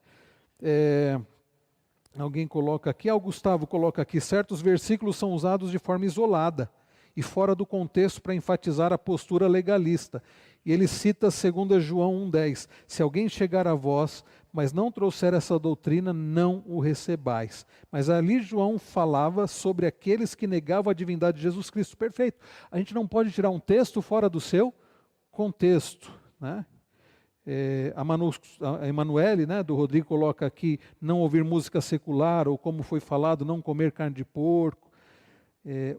Alguém coloca aqui, o Gustavo coloca aqui, certos versículos são usados de forma isolada e fora do contexto para enfatizar a postura legalista. E ele cita 2 João 1,10, se alguém chegar a vós, mas não trouxer essa doutrina, não o recebais. Mas ali João falava sobre aqueles que negavam a divindade de Jesus Cristo. Perfeito. A gente não pode tirar um texto fora do seu contexto. Né? A Emanuele, né, do Rodrigo, coloca aqui, não ouvir música secular, ou como foi falado, não comer carne de porco.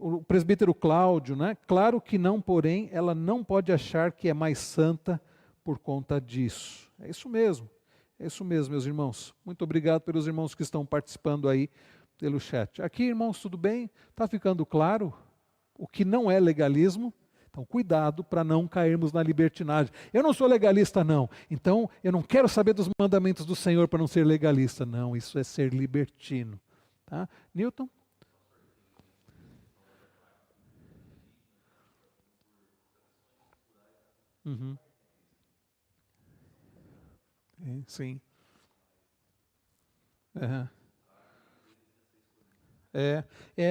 O presbítero Cláudio, né, claro que não, porém, ela não pode achar que é mais santa por conta disso. É isso mesmo, meus irmãos. Muito obrigado pelos irmãos que estão participando aí pelo chat. Aqui, irmãos, tudo bem? Está ficando claro o que não é legalismo? Então, cuidado para não cairmos na libertinagem. Eu não sou legalista, não. Então, eu não quero saber dos mandamentos do Senhor para não ser legalista. Não, isso é ser libertino. Tá? Newton? Uhum. Sim. Uhum.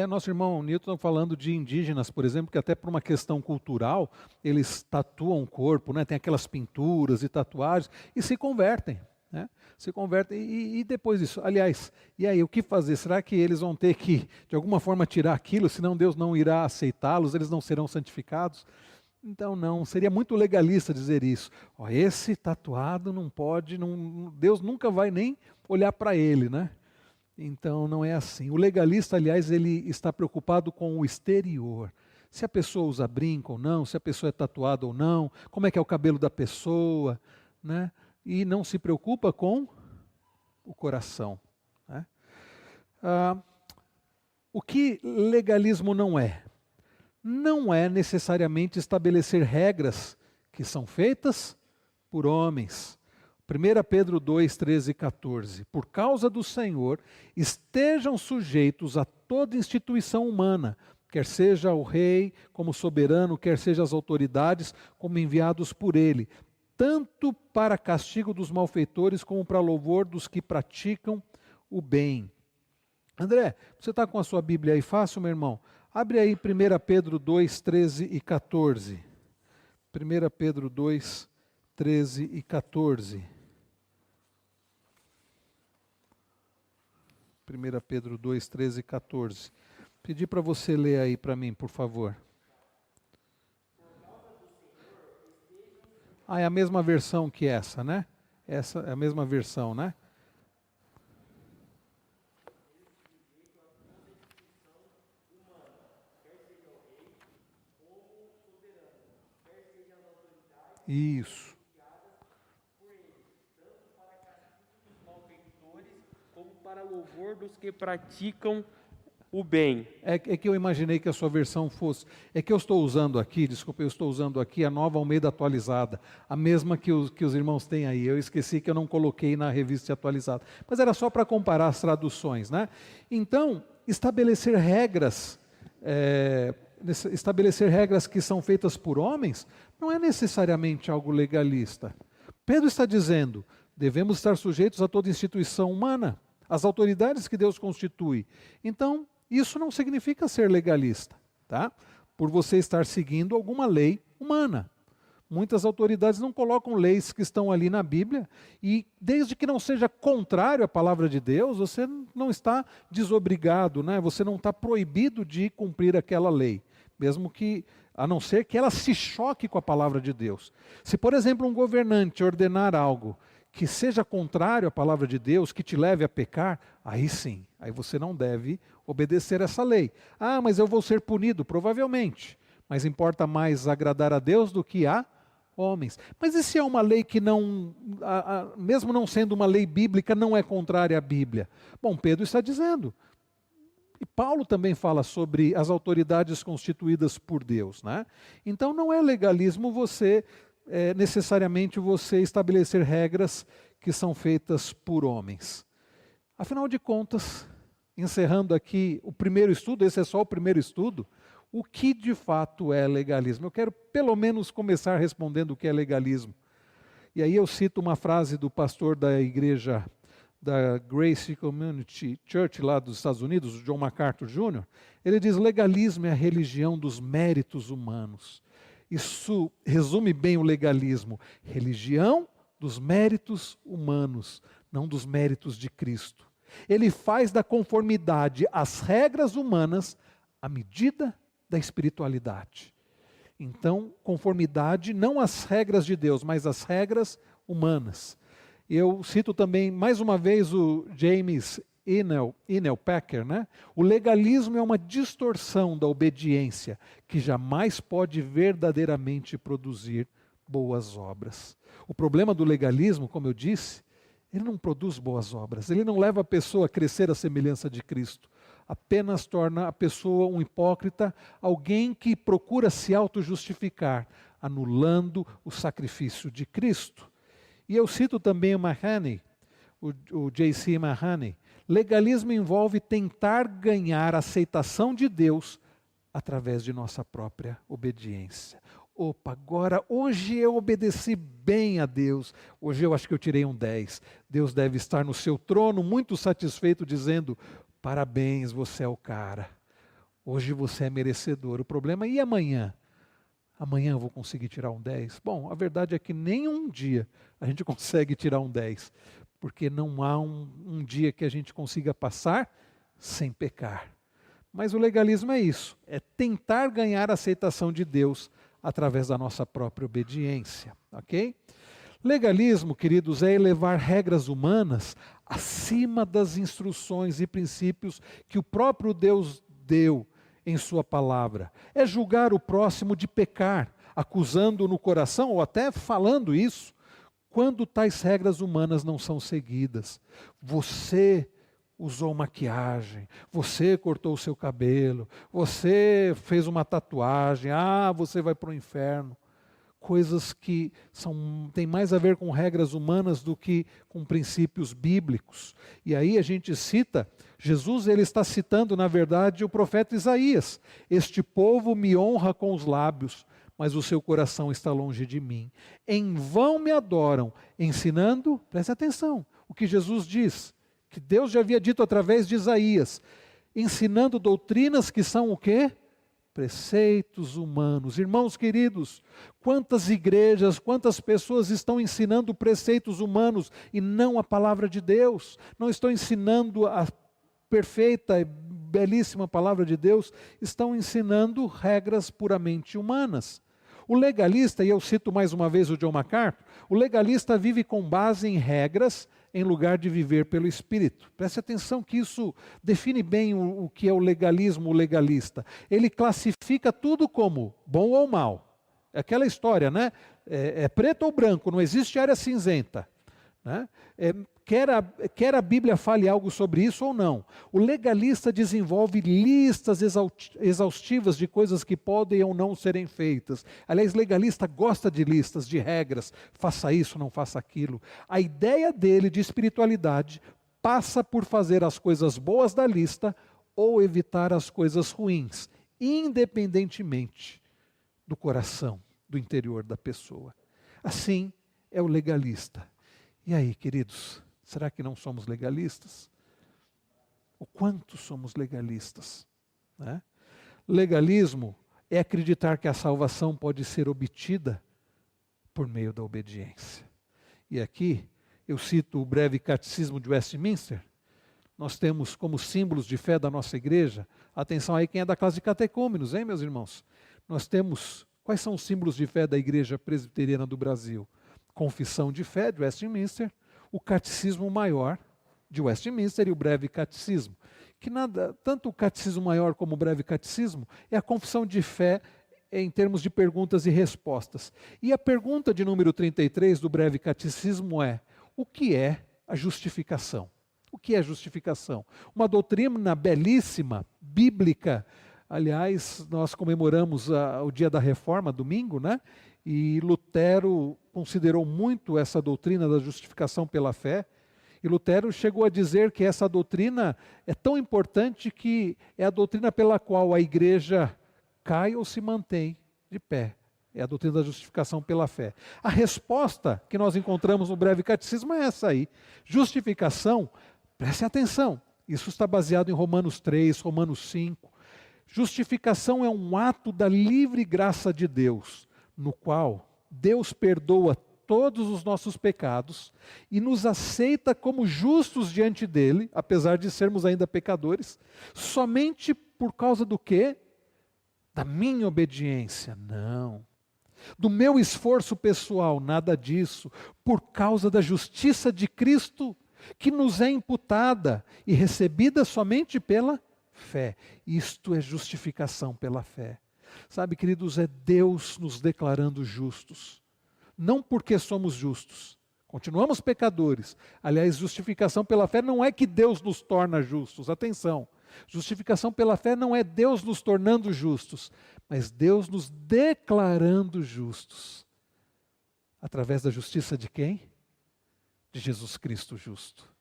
Nosso irmão Newton falando de indígenas, por exemplo, que até por uma questão cultural, eles tatuam o corpo, né? Tem aquelas pinturas e tatuagens, e se convertem. Né? Se convertem e depois disso, aliás, e aí o que fazer? Será que eles vão ter que, de alguma forma, tirar aquilo, senão Deus não irá aceitá-los, eles não serão santificados? Então não, seria muito legalista dizer isso. Esse tatuado não pode, Deus nunca vai nem olhar para ele, né? Então não é assim. O legalista, aliás, ele está preocupado com o exterior. Se a pessoa usa brinco ou não, se a pessoa é tatuada ou não, como é que é o cabelo da pessoa, né? E não se preocupa com o coração. Né? O que legalismo não é? Não é necessariamente estabelecer regras que são feitas por homens. 1 Pedro 2, 13 e 14. Por causa do Senhor, estejam sujeitos a toda instituição humana, quer seja o rei como soberano, quer seja as autoridades como enviados por ele, tanto para castigo dos malfeitores como para louvor dos que praticam o bem. André, você está com a sua Bíblia aí fácil, meu irmão? Abre aí 1 Pedro 2, 13 e 14. 1 Pedro 2, 13 e 14. 1 Pedro 2, 13 e 14. Pedi para você ler aí para mim, por favor. É a mesma versão que essa, né? Essa é a mesma versão, né? Isso. Como para louvor dos que praticam o bem. É que eu imaginei que a sua versão fosse. É que eu estou usando aqui, desculpa, eu estou usando aqui a Nova Almeida atualizada, a mesma que os irmãos têm aí. Eu esqueci que eu não coloquei na revista atualizada. Mas era só para comparar as traduções, né? Então, estabelecer regras que são feitas por homens, não é necessariamente algo legalista. Pedro está dizendo, devemos estar sujeitos a toda instituição humana, às autoridades que Deus constitui. Então, isso não significa ser legalista, tá? Por você estar seguindo alguma lei humana. Muitas autoridades não colocam leis que estão ali na Bíblia e desde que não seja contrário à palavra de Deus, você não está desobrigado, né? Você não está proibido de cumprir aquela lei, mesmo que, a não ser que ela se choque com a palavra de Deus. Se, por exemplo, um governante ordenar algo que seja contrário à palavra de Deus, que te leve a pecar, aí sim, aí você não deve obedecer essa lei. Ah, mas eu vou ser punido, provavelmente. Mas importa mais agradar a Deus do que a homens. Mas e se é uma lei que não, mesmo não sendo uma lei bíblica, não é contrária à Bíblia? Bom, Pedro está dizendo. E Paulo também fala sobre as autoridades constituídas por Deus, né? Então não é legalismo necessariamente você estabelecer regras que são feitas por homens. Afinal de contas, encerrando aqui o primeiro estudo, esse é só o primeiro estudo, o que de fato é legalismo? Eu quero pelo menos começar respondendo o que é legalismo. E aí eu cito uma frase do pastor da igreja da Grace Community Church lá dos Estados Unidos, John MacArthur Jr., ele diz: legalismo é a religião dos méritos humanos. Isso resume bem o legalismo. Religião dos méritos humanos, não dos méritos de Cristo. Ele faz da conformidade às regras humanas a medida da espiritualidade. Então, conformidade não às regras de Deus, mas às regras humanas. Eu cito também, mais uma vez, o James Inel Packer, né? O legalismo é uma distorção da obediência que jamais pode verdadeiramente produzir boas obras. O problema do legalismo, como eu disse, ele não produz boas obras, ele não leva a pessoa a crescer à semelhança de Cristo, apenas torna a pessoa um hipócrita, alguém que procura se auto-justificar, anulando o sacrifício de Cristo. E eu cito também o Mahoney, o J.C. Mahoney. Legalismo envolve tentar ganhar a aceitação de Deus através de nossa própria obediência. Opa, agora, hoje eu obedeci bem a Deus, hoje eu acho que eu tirei um 10. Deus deve estar no seu trono muito satisfeito, dizendo: parabéns, você é o cara. Hoje você é merecedor. O problema é, e amanhã? Amanhã eu vou conseguir tirar um 10? Bom, a verdade é que nem um dia a gente consegue tirar um 10, porque não há um dia que a gente consiga passar sem pecar. Mas o legalismo é isso, é tentar ganhar a aceitação de Deus através da nossa própria obediência, ok? Legalismo, queridos, é elevar regras humanas acima das instruções e princípios que o próprio Deus deu em sua palavra. É julgar o próximo de pecar, acusando no coração ou até falando isso, quando tais regras humanas não são seguidas. Você usou maquiagem, você cortou o seu cabelo, você fez uma tatuagem, você vai para o inferno. Coisas que têm mais a ver com regras humanas do que com princípios bíblicos. E aí a gente cita, Jesus ele está citando na verdade o profeta Isaías: este povo me honra com os lábios, mas o seu coração está longe de mim. Em vão me adoram, ensinando, preste atenção, o que Jesus diz, que Deus já havia dito através de Isaías, ensinando doutrinas que são o quê? Preceitos humanos. Irmãos queridos, quantas igrejas, quantas pessoas estão ensinando preceitos humanos e não a palavra de Deus? Não estão ensinando a perfeita e belíssima palavra de Deus, estão ensinando regras puramente humanas. O legalista, e eu cito mais uma vez o John MacArthur, o legalista vive com base em regras em lugar de viver pelo Espírito. Preste atenção que isso define bem o que é o legalismo, o legalista. Ele classifica tudo como bom ou mal. É aquela história, né? É preto ou branco, não existe área cinzenta. Né? Quer a Bíblia fale algo sobre isso ou não. O legalista desenvolve listas exaustivas de coisas que podem ou não serem feitas. Aliás, legalista gosta de listas, de regras. Faça isso, não faça aquilo. A ideia dele de espiritualidade passa por fazer as coisas boas da lista ou evitar as coisas ruins, independentemente do coração, do interior da pessoa. Assim é o legalista. E aí, queridos, será que não somos legalistas? O quanto somos legalistas? Né? Legalismo é acreditar que a salvação pode ser obtida por meio da obediência. E aqui eu cito o breve catecismo de Westminster. Nós temos como símbolos de fé da nossa igreja, atenção aí quem é da classe de catecúmenos, hein, meus irmãos? Nós temos, quais são os símbolos de fé da igreja presbiteriana do Brasil? Confissão de fé de Westminster, o Catecismo Maior de Westminster e o Breve Catecismo. Que nada, tanto o Catecismo Maior como o Breve Catecismo é a confissão de fé em termos de perguntas e respostas. E a pergunta de número 33 do Breve Catecismo é: o que é a justificação? O que é justificação? Uma doutrina belíssima, bíblica. Aliás, nós comemoramos o dia da Reforma, domingo, né? E Lutero considerou muito essa doutrina da justificação pela fé. E Lutero chegou a dizer que essa doutrina é tão importante que é a doutrina pela qual a igreja cai ou se mantém de pé. É a doutrina da justificação pela fé. A resposta que nós encontramos no Breve Catecismo é essa aí. Justificação, preste atenção, isso está baseado em Romanos 3, Romanos 5. Justificação é um ato da livre graça de Deus, no qual Deus perdoa todos os nossos pecados e nos aceita como justos diante dele, apesar de sermos ainda pecadores, somente por causa do quê? Da minha obediência. Não. Do meu esforço pessoal, nada disso. Por causa da justiça de Cristo, que nos é imputada e recebida somente pela fé. Isto é justificação pela fé. Sabe, queridos, é Deus nos declarando justos. Não porque somos justos, continuamos pecadores. Aliás, justificação pela fé não é que Deus nos torna justos, atenção. Justificação pela fé não é Deus nos tornando justos, mas Deus nos declarando justos. Através da justiça de quem? De Jesus Cristo justo.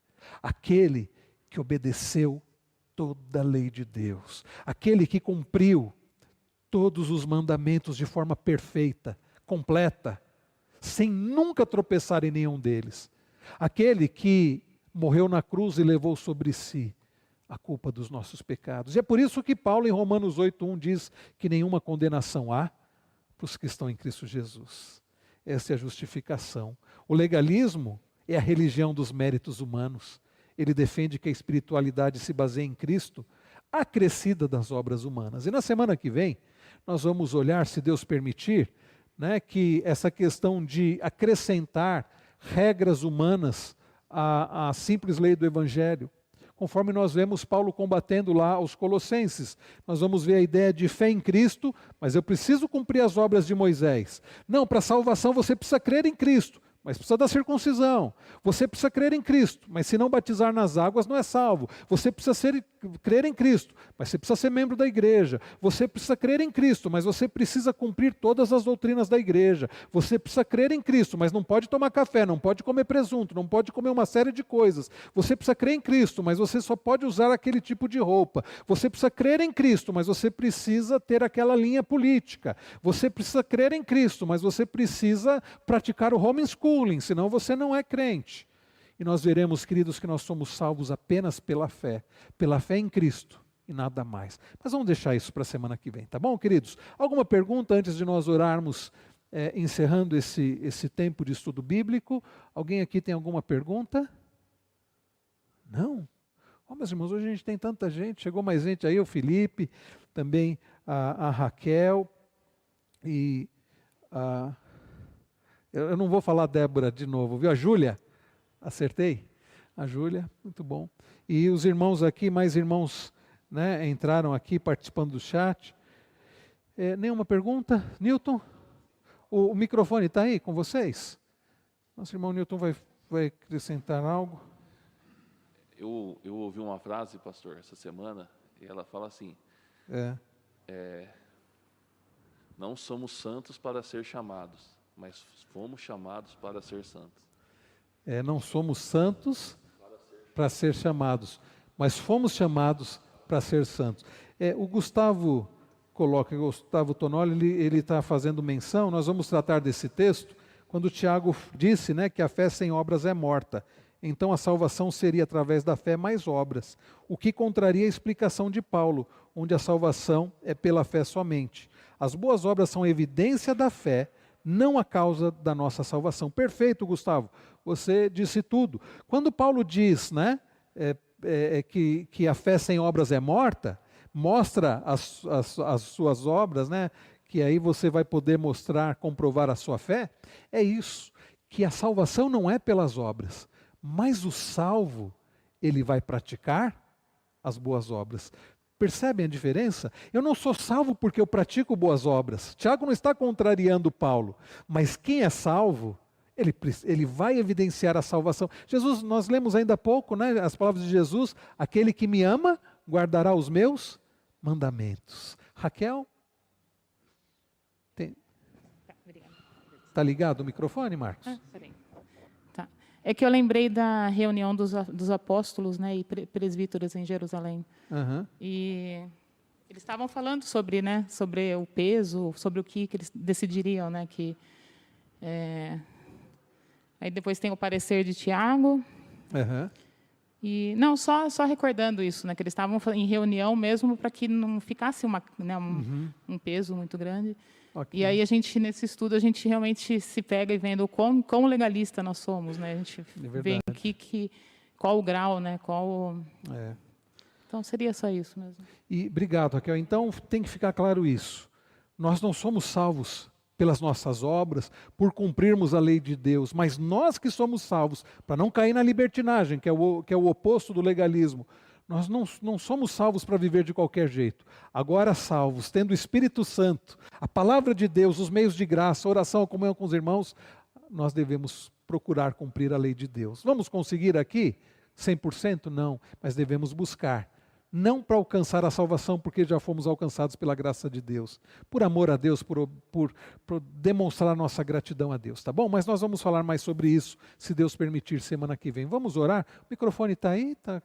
Aquele que obedeceu toda a lei de Deus. Aquele que cumpriu todos os mandamentos de forma perfeita, completa, sem nunca tropeçar em nenhum deles. Aquele que morreu na cruz e levou sobre si a culpa dos nossos pecados. E é por isso que Paulo em Romanos 8:1 diz que nenhuma condenação há para os que estão em Cristo Jesus. Essa é a justificação. O legalismo é a religião dos méritos humanos. Ele defende que a espiritualidade se baseia em Cristo, acrescida das obras humanas. E na semana que vem, nós vamos olhar, se Deus permitir, que essa questão de acrescentar regras humanas à simples lei do Evangelho, conforme nós vemos Paulo combatendo lá aos Colossenses, nós vamos ver a ideia de fé em Cristo, mas eu preciso cumprir as obras de Moisés. Não, para salvação você precisa crer em Cristo, mas precisa da circuncisão. Você precisa crer em Cristo, mas se não batizar nas águas não é salvo. Você precisa crer em Cristo, mas você precisa ser membro da igreja. Você precisa crer em Cristo, mas você precisa cumprir todas as doutrinas da igreja. Você precisa crer em Cristo, mas não pode tomar café, não pode comer presunto, não pode comer uma série de coisas. Você precisa crer em Cristo, mas você só pode usar aquele tipo de roupa. Você precisa crer em Cristo, mas você precisa ter aquela linha política. Você precisa crer em Cristo, mas você precisa praticar o homeschooling, senão você não é crente. E nós veremos, queridos, que nós somos salvos apenas pela fé em Cristo e nada mais. Mas vamos deixar isso para a semana que vem, tá bom, queridos? Alguma pergunta antes de nós orarmos, encerrando esse tempo de estudo bíblico? Alguém aqui tem alguma pergunta? Não? Meus irmãos, hoje a gente tem tanta gente, chegou mais gente aí, o Felipe, também a Raquel e eu não vou falar Débora de novo, viu? A Júlia, acertei? A Júlia, muito bom. E os irmãos aqui, mais irmãos, entraram aqui participando do chat. Nenhuma pergunta? Newton, o microfone está aí com vocês? Nosso irmão Newton vai acrescentar algo. Eu ouvi uma frase, pastor, essa semana, e ela fala assim, não somos santos para ser chamados, mas fomos chamados para ser santos. Não somos santos para ser chamados, mas fomos chamados para ser santos. O Gustavo Tonoli, ele está fazendo menção, nós vamos tratar desse texto, quando o Tiago disse que a fé sem obras é morta. Então a salvação seria através da fé mais obras, o que contraria a explicação de Paulo, onde a salvação é pela fé somente. As boas obras são evidência da fé, não a causa da nossa salvação. Perfeito, Gustavo, você disse tudo. Quando Paulo diz que a fé sem obras é morta, mostra as suas obras, que aí você vai poder mostrar, comprovar a sua fé, é isso, que a salvação não é pelas obras, Mas o salvo, ele vai praticar as boas obras. Percebem a diferença? Eu não sou salvo porque eu pratico boas obras. Tiago não está contrariando Paulo, mas quem é salvo, ele vai evidenciar a salvação. Jesus, nós lemos ainda há pouco, né, as palavras de Jesus: aquele que me ama guardará os meus mandamentos. Raquel? Tá, obrigada. Está ligado o microfone, Marcos? Peraí. Tá. É que eu lembrei da reunião dos apóstolos, né, e presbíteros em Jerusalém. Aham. E eles estavam falando sobre, né, sobre o peso, sobre o que eles decidiriam, né, que aí depois tem o parecer de Tiago. Aham. E não, só recordando isso, né, que eles estavam em reunião mesmo para que não ficasse um peso muito grande. Ok. E aí nesse estudo, a gente realmente se pega e vendo quão legalista nós somos, né? A gente vê qual o grau, né? É. Então seria só isso mesmo. E obrigado, Raquel. Então tem que ficar claro isso. Nós não somos salvos pelas nossas obras, por cumprirmos a lei de Deus, mas nós que somos salvos, para não cair na libertinagem, que é o oposto do legalismo. Nós não somos salvos para viver de qualquer jeito. Agora salvos, tendo o Espírito Santo, a palavra de Deus, os meios de graça, a oração, a comunhão com os irmãos, nós devemos procurar cumprir a lei de Deus. Vamos conseguir aqui 100%? Não, mas devemos buscar. Não para alcançar a salvação, porque já fomos alcançados pela graça de Deus. Por amor a Deus, por demonstrar a nossa gratidão a Deus, tá bom? Mas nós vamos falar mais sobre isso, se Deus permitir, semana que vem. Vamos orar? O microfone está aí? Tá